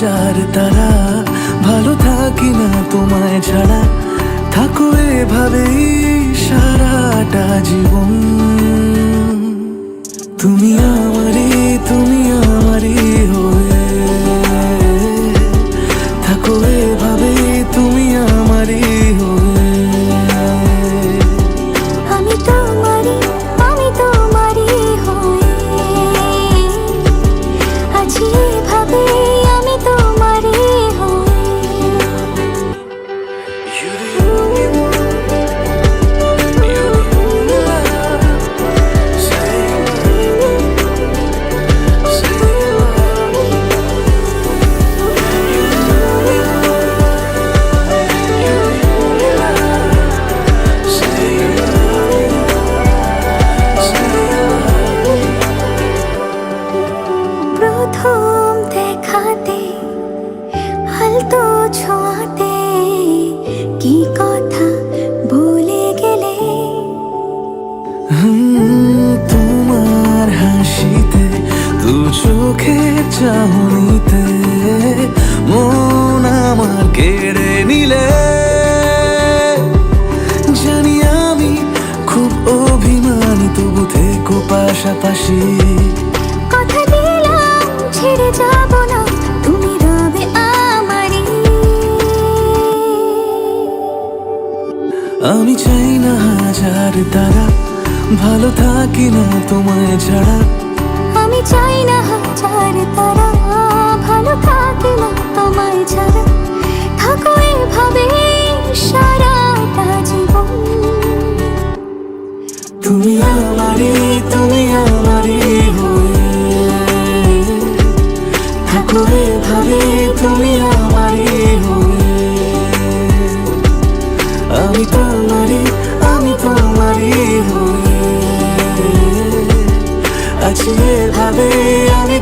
হাজার তারা, ভালো থাকি না তোমায় ছাড়া। থাকো এভাবেই সারাটা জীবন। তুমি আমারই হয়ে থাকো এভাবেই, তুমি আমারই হয়ে। আমি তোমারই হয়ে আছি এভাবে, আমি তোমারই হয়ে। প্রথম দেখাতে হালতো ছোঁয়াতে কি কথা বলে গেলে। তোমার হাসিতে, দু চোখের চাহনিতে মন আমার কেড়ে নিলে। জানি আমি খুব অভিমানী, তবু থেকো পাশাপাশি। কথা দিলাম ছেড়ে যাব না, তুমি রবে আমারই। আমি চাই না হাজার তারা, ভালো থাকি না তোমায় ছাড়া। আমি চাই না হাজার তারা, ভালো থাকি না তোমায় ছাড়া। থাকো এভাবে সারাটা জীবন। তুমি আমারই হয়ে থাকো এভাবে, তুমি আমারই হয়ে। আমি তোমারই হয়ে আছি এভাবে, আমি